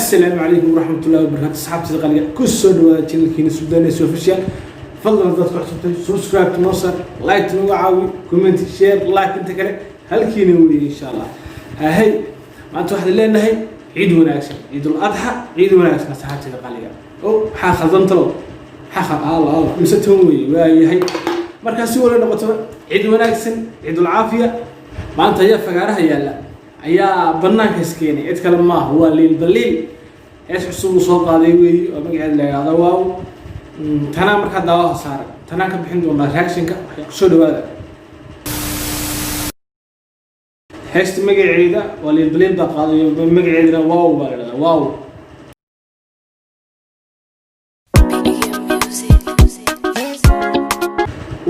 السلام عليكم ورحمة الله وبركاته. صحابتي الغالية كل سنة كينا سوداني سوفيشال فضلا ضغط حسبتي سبسكرايب تنوصل لايك تنوعاوي كومنت شير لايك انت كله هل كينوي ان شاء الله. هاي ما انت واحد لنا هي عيد وناسب عيد الأضحى عيد وناسب صحابتي الغالية او خضمت له الله مستوي وهي هي مركز ولا نقطة عيد وناسب عيد العافية ما انت يا فقارها يلا ayaa banaanka iskeenay cid kale ma huwa liil baliil ees cusub soo qaaday weey oo magaceed la yiraahdo waaw tana marka daawa saar tana ka bixin doona reaction-ka waxay ku soo dhawaada heesta magaceeda waa liil baliil ba qaaday magaceedina waaw baa la waaw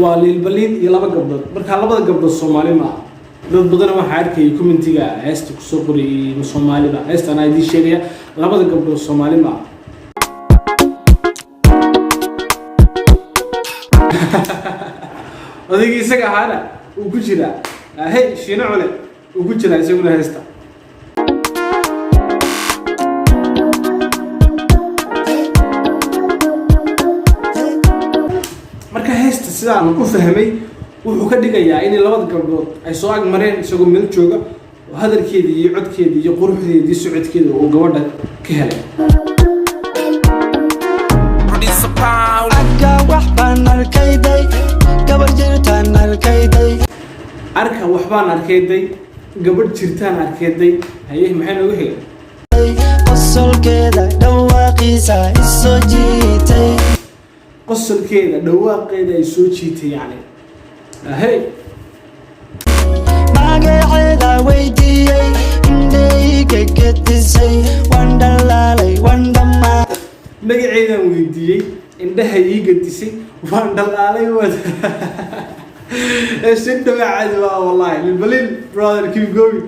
waa liil baliil iyo laba gabdhood marka labada gabdhood Soomaali ma dad badan waxa arkay commentiga heesta ku soo qoriyay Soomaalida heesta aan idin sheegaya labada gabdhood Soomaali ma odaygi isaga hada uu ku jira hey shiina cule uu ku jira isaguna heesta marka heesta sidaan ku fahmay wuxuu ka dhigayaa in labada gabdhood ay soo ag mareen isagoo meel jooga oo hadalkeedii iyo codkeedii iyo quruxdeedii socodkeeda oo gabadha ka helay arka waxbaan arkayday gabadh jirtaan arkayday haye maxay noogu xigay qosolkeeda dhawaaqeeda ay soo jiitay yani هاي ما قاعد ويدي عندك كتسي وندلالي وندما ما قاعد ويدي عندها يقتسي وندلالي ود ايش انت بعد والله البليل برادر كيف جوي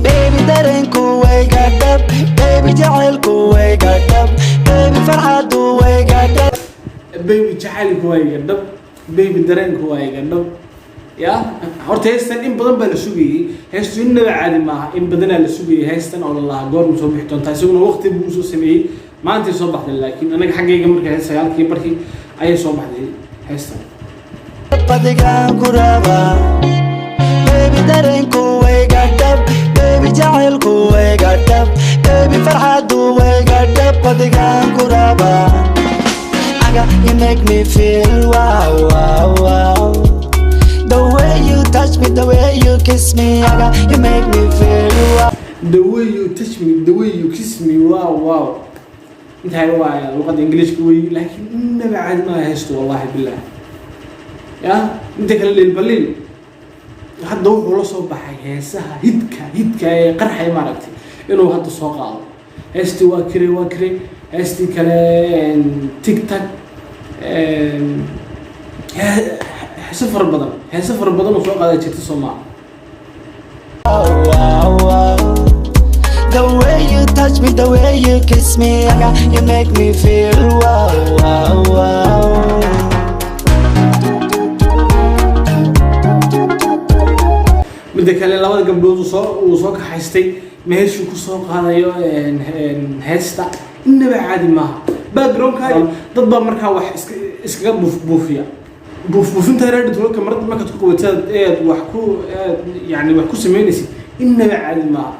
بيبي درنكو ويقدب بيبي جعلكو ويقدب بيبي فرحتو ويقدب بيبي جعلك ويقدب بيبي درنك ويقدب يا horta heestan in badan baa la sugayay heestu inaba caadi maaha in badan la sugayay heestan oo Allah goor soo bixi doonta isaguna waqti buu soo sameeyay maanta soo baxday laakiin anaga xaggayga markay sagaalkii barkii ayay soo baxday heestan qadigan kuraba baby darenku waygadab baby jacaylku waygadab baby farxadu waygadab qadigan kuraba you make me feel wow wow wow the way you touch me the way you kiss me you make me feel wow the way you touch me the way you kiss me wow wow انت هاي وايا لغة انجليش قوي لكن انه بعد ما هيستو والله بالله يا انت كلا للبليل حد هو ولا سو بخاي هيسها هيدكا قرحي ما عرفتي انه هذا سو قاده هيستي واكري هيستي كلا تيك تاك سفر بدن وسوق هذا جت الصومال the way you touch me the way you kiss me you make me feel wow wow wow midda kale labada gabdhood uu soo ka haystay meeshu ku soo qaadayo heesta inaba caadi maaha background ka dad ba markaa wax iskaga buufinta raadid walka marka ku qabatad wax ku yani wax ku sameynaysid inaba caadi maaha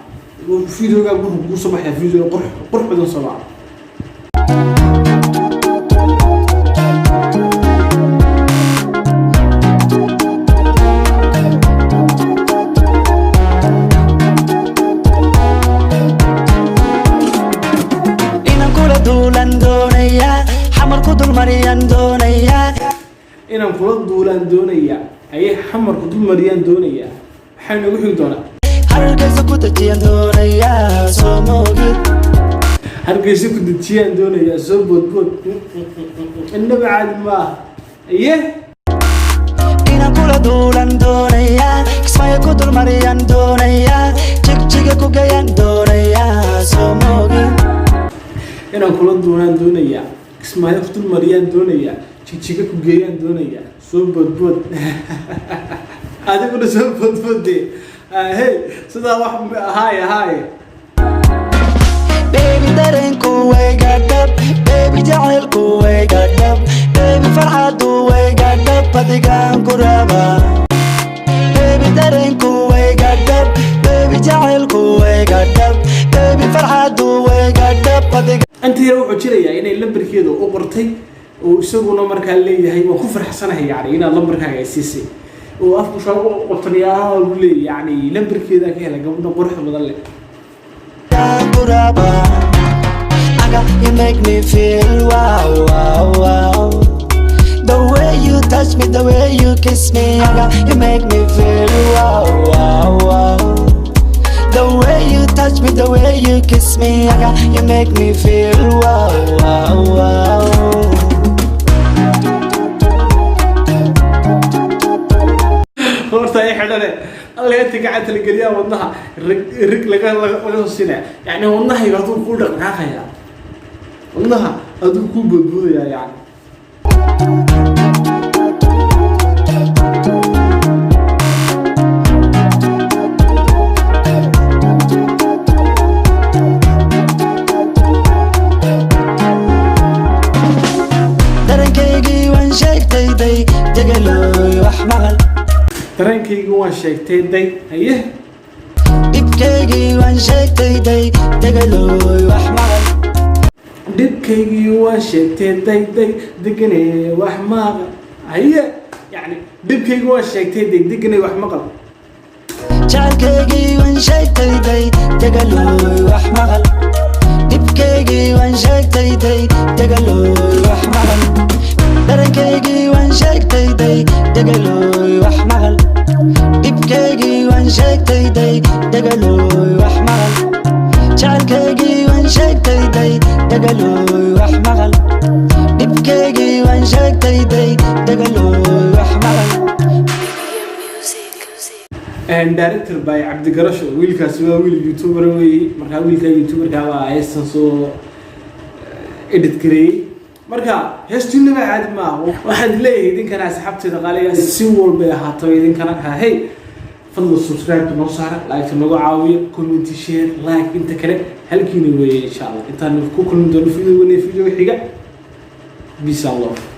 fiidooga ku soo baxay fiidoo qurux badan soo baa inaan kula duulaan doonaya ayay xamarku dul mariyaan doonaya waxay nagu xig doonaa hargeysa ku dajiyaan doonaya soo moogid hargeysa ku dajiyaan doonaya soo boodbood inaba caadi maaha aye inaan kula duulaan doonaya kismaayo ku dul mariyaan doonaya jigjiga ku gayaan doonaya soo moogid inaan kula duulaan doonaya kismaayo ku dul mariyaan doonaya jijiga ku geeyaan doonaya soo boodbood adiguna soo boodboodde هاي سيدا واحد هاي baby dareenku way gadab baby jacaylku way gadab baby farxadu way gadab adigaan ku raba baby dareenku way gadab baby jacaylku way gadab baby farxadu way gadab adigaan أنت يا روح وجريا إن اللمبر كده أقرتي ويسوون مركا اللي هي وكفر حسنة يعني إن اللمبر كان يسيسي وأفكر شو قلتني لي يعني لمبر كده كهلا قبل قرح مضلل You make me feel wow, wow, wow. The way you touch me, the way you kiss me, you make me feel wow, wow, wow. The way you touch me, the way you kiss me, you make me feel wow, wow, wow. horta ay xidhane alla inta gacanta la geliyaa wadnaha rig laga soo sinaa yani wadnaha haduu ku dhaqaaqaya wadnaha haduu ku boodboodaya yani dareenkaygii waan sheegtay day degaloy wax maqal dareenkaygu waan sheegtay day haye dhibkaygii waan sheegtay day degaloy wax maqal dhibkaygii waan sheegtay day deganay wax maqal haye yani dhibkaygii waan sheegtay day deganay wax maqal jacaylkaygii waan sheegtay day degaloy wax maqal dhibkaygii waan sheegtay day degaloy wax maqal dareenkaygii waan sheegtay day degaloy wax maqal dhibkaygii waan sheegtay day degaloy wax maqal jacaylkaygii waan sheegtay day degaloy wax maqal dhibkaygii waan sheegtay day degaloy wax maqal director by Abdi Garasho wiilkaasi waa wiil youtuber weey marka wiilka youtuberka waa aysan soo edit gareeyay marka heestunaba caadi ma waxaad leeyahay idinkana asxaabteeda qaaliga si walba ahaato idinkana hey fadlan subscribe noo saara like nagu caawiyo comment share like inta kale halkiina weeye insha Allah intaan ku kulmi doono video xiga peace out.